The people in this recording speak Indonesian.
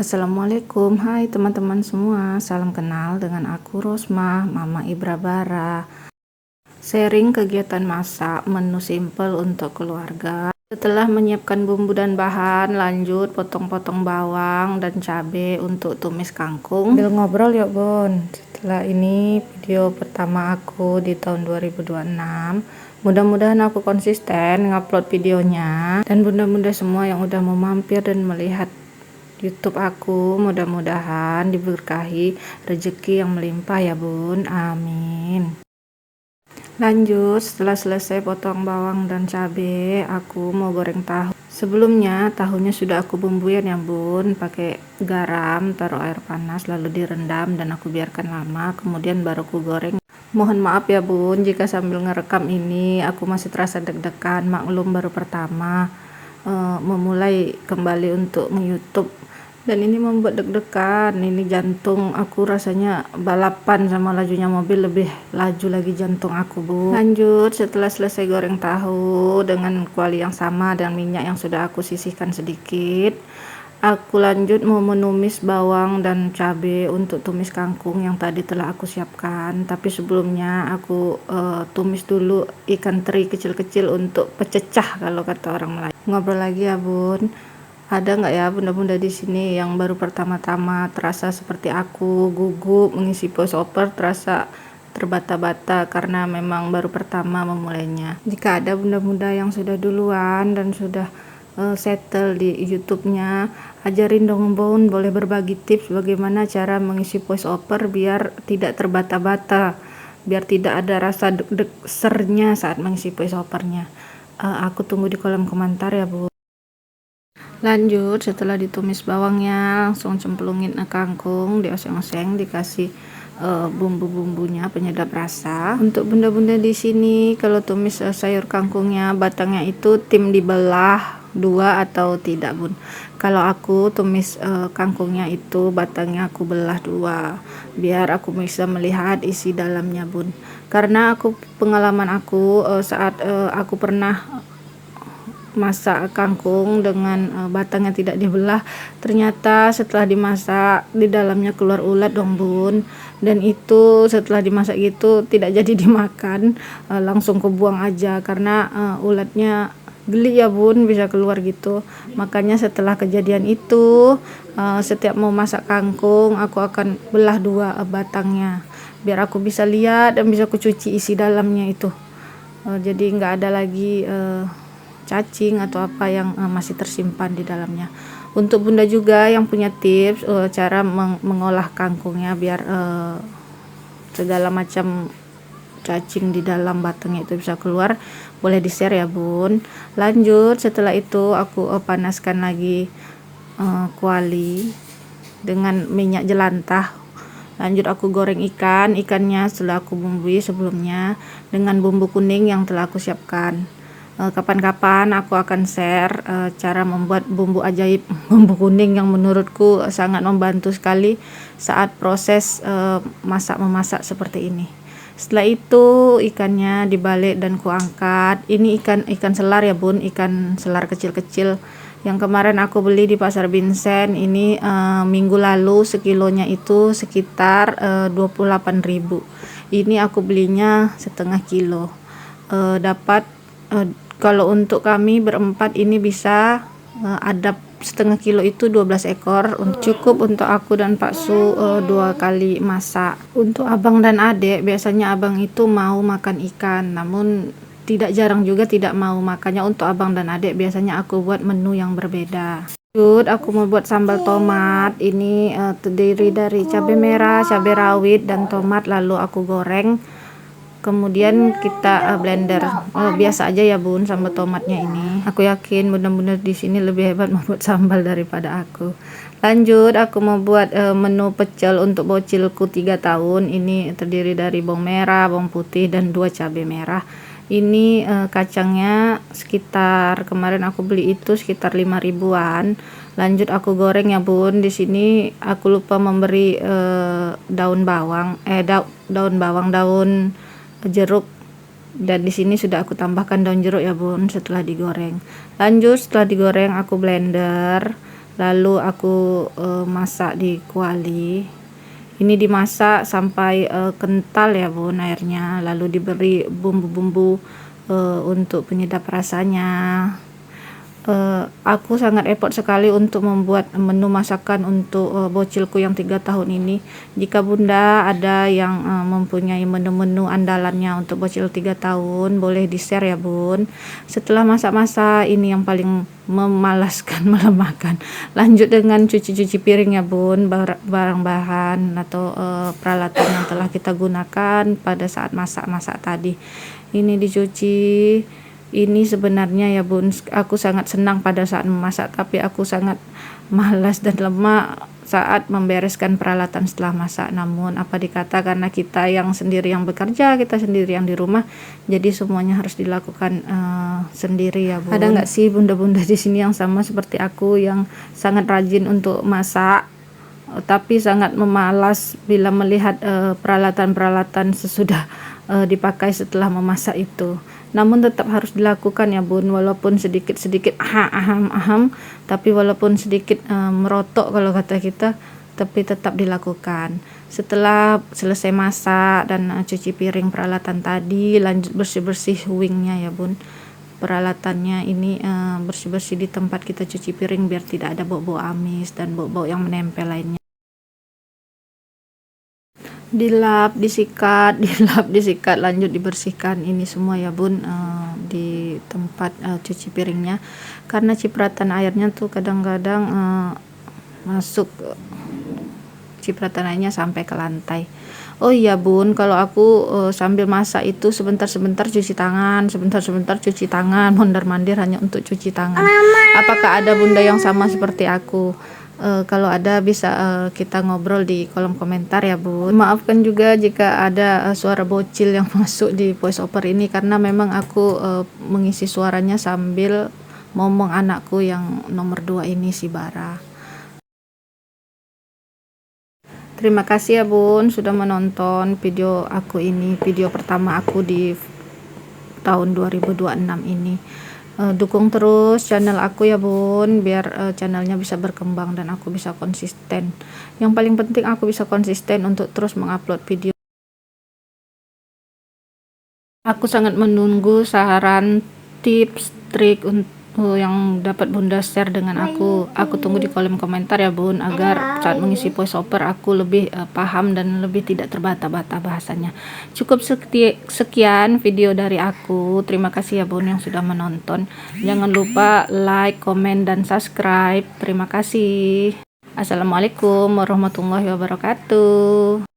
Assalamualaikum, hai teman-teman semua, salam kenal dengan aku Rosma, Mama Ibra Bara. Sharing kegiatan masak menu simple untuk keluarga. Setelah menyiapkan bumbu dan bahan, lanjut potong-potong bawang dan cabai untuk tumis kangkung. Sambil ngobrol yuk bun. Setelah ini video pertama aku di tahun 2026. Mudah-mudahan aku konsisten ngupload videonya, dan bunda-bunda semua yang udah mau mampir dan melihat YouTube aku mudah-mudahan diberkahi rezeki yang melimpah ya bun, amin. Lanjut, setelah selesai potong bawang dan cabai, aku mau goreng tahu. Sebelumnya tahunya sudah aku bumbuin ya bun, pakai garam, taruh air panas lalu direndam dan aku biarkan lama, kemudian baru aku goreng. Mohon maaf ya bun jika sambil ngerekam ini aku masih terasa deg-degan, maklum baru pertama memulai kembali untuk nge-YouTube, dan ini membuat deg-degan. Ini jantung aku rasanya balapan sama lajunya mobil, lebih laju lagi jantung aku bu. Lanjut, setelah selesai goreng tahu dengan kuali yang sama dan minyak yang sudah aku sisihkan sedikit, aku lanjut mau menumis bawang dan cabai untuk tumis kangkung yang tadi telah aku siapkan. Tapi sebelumnya aku tumis dulu ikan teri kecil-kecil untuk pececah kalau kata orang Melayu. Ngobrol lagi ya bun. Ada nggak ya bunda-bunda di sini yang baru pertama-tama terasa seperti aku, gugup mengisi voice over, terasa terbata-bata karena memang baru pertama memulainya? Jika ada bunda-bunda yang sudah duluan dan sudah settle di YouTube-nya, ajarin dong bun, boleh berbagi tips bagaimana cara mengisi voice over biar tidak terbata-bata, biar tidak ada rasa deg-deg sernya saat mengisi voice overnya. Aku tunggu di kolom komentar ya bu. Lanjut, setelah ditumis bawangnya langsung cemplungin kangkung, dioseng-oseng, dikasih bumbu-bumbunya penyedap rasa. Untuk bunda-bunda di sini kalau tumis sayur kangkungnya batangnya itu tim dibelah dua atau tidak bun? Kalau aku tumis kangkungnya itu batangnya aku belah dua biar aku bisa melihat isi dalamnya bun. Karena aku pengalaman aku saat aku pernah masak kangkung dengan batangnya tidak dibelah, ternyata setelah dimasak di dalamnya keluar ulat dong bun, dan itu setelah dimasak gitu tidak jadi dimakan, langsung kebuang aja karena ulatnya geli ya bun, bisa keluar gitu. Makanya setelah kejadian itu setiap mau masak kangkung aku akan belah dua batangnya biar aku bisa lihat dan bisa kucuci isi dalamnya itu. Jadi nggak ada lagi cacing atau apa yang masih tersimpan di dalamnya. Untuk bunda juga yang punya tips cara mengolah kangkungnya biar segala macam cacing di dalam batangnya itu bisa keluar, boleh di share ya bun. Lanjut, setelah itu aku panaskan lagi kuali dengan minyak jelantah. Lanjut aku goreng ikannya setelah aku bumbui sebelumnya dengan bumbu kuning yang telah aku siapkan. Kapan-kapan aku akan share cara membuat bumbu ajaib bumbu kuning yang menurutku sangat membantu sekali saat proses memasak seperti ini. Setelah itu ikannya dibalik dan kuangkat. Ini ikan selar ya bun, ikan selar kecil-kecil yang kemarin aku beli di pasar Vincent. Ini minggu lalu sekilonya itu sekitar 28.000. Ini aku belinya setengah kilo. Dapat kalau untuk kami berempat ini bisa ada setengah kilo itu 12 ekor, cukup untuk aku dan Pak Su 2 kali masak. Untuk abang dan adik biasanya abang itu mau makan ikan, namun tidak jarang juga tidak mau, makanya untuk abang dan adik biasanya aku buat menu yang berbeda. Lanjut, aku mau buat sambal tomat. Ini terdiri dari cabai merah, cabai rawit dan tomat, lalu aku goreng. Kemudian kita blender. Biasa aja ya bun sambal tomatnya ini. Aku yakin benar-benar di sini lebih hebat membuat sambal daripada aku. Lanjut, aku mau buat menu pecel untuk bocilku 3 tahun. Ini terdiri dari bawang merah, bawang putih dan 2 cabai merah. Ini kacangnya sekitar kemarin aku beli itu sekitar 5 ribuan. Lanjut aku goreng ya bun. Di sini aku lupa memberi daun jeruk, dan di sini sudah aku tambahkan daun jeruk ya bun setelah digoreng. Lanjut, setelah digoreng aku blender. lalu aku masak di kuali. Ini dimasak sampai kental ya bun airnya, lalu diberi bumbu-bumbu untuk penyedap rasanya. Aku sangat effort sekali untuk membuat menu masakan untuk bocilku yang 3 tahun ini. Jika bunda ada yang mempunyai menu-menu andalannya untuk bocil 3 tahun, boleh di share ya bun. Setelah masak-masak, ini yang paling memalaskan, melemahkan, lanjut dengan cuci-cuci piring ya bun, barang bahan atau peralatan yang telah kita gunakan pada saat masak-masak tadi. Ini dicuci. Ini sebenarnya ya bun, aku sangat senang pada saat memasak, tapi aku sangat malas dan lemah saat membereskan peralatan setelah masak. Namun apa dikata, karena kita yang sendiri yang bekerja, kita sendiri yang di rumah, jadi semuanya harus dilakukan sendiri ya bun. Ada nggak sih bunda-bunda di sini yang sama seperti aku, yang sangat rajin untuk masak tapi sangat memalas bila melihat peralatan-peralatan sesudah dipakai setelah memasak itu? Namun tetap harus dilakukan ya bun, walaupun sedikit-sedikit aham, tapi walaupun sedikit merotok kalau kata kita, tapi tetap dilakukan. Setelah selesai masak dan cuci piring peralatan tadi, lanjut bersih-bersih wingnya ya bun. Peralatannya ini bersih-bersih di tempat kita cuci piring biar tidak ada bau-bau amis dan bau-bau yang menempel lainnya. Dilap, disikat, lanjut dibersihkan ini semua ya bun, di tempat cuci piringnya, karena cipratan airnya tuh kadang-kadang masuk, cipratan airnya sampai ke lantai. Oh iya bun, kalau aku sambil masak itu sebentar-sebentar cuci tangan, mondar-mandir hanya untuk cuci tangan. Apakah ada bunda yang sama seperti aku? Kalau ada bisa kita ngobrol di kolom komentar ya bun. Maafkan juga jika ada suara bocil yang masuk di voice over ini, karena memang aku mengisi suaranya sambil ngomong anakku yang nomor 2 ini, si Bara. Terima kasih ya bun sudah menonton video aku ini, video pertama aku di tahun 2026 ini. Dukung terus channel aku ya bun, biar channelnya bisa berkembang dan aku bisa konsisten. Yang paling penting aku bisa konsisten untuk terus mengupload video. Aku sangat menunggu saran, tips, trik yang dapat bunda share dengan aku. Aku tunggu di kolom komentar ya bun, agar saat mengisi voice over aku lebih paham dan lebih tidak terbata-bata bahasanya. Cukup sekian video dari aku. Terima kasih ya bun yang sudah menonton. Jangan lupa like, komen, dan subscribe. Terima kasih. Assalamualaikum warahmatullahi wabarakatuh.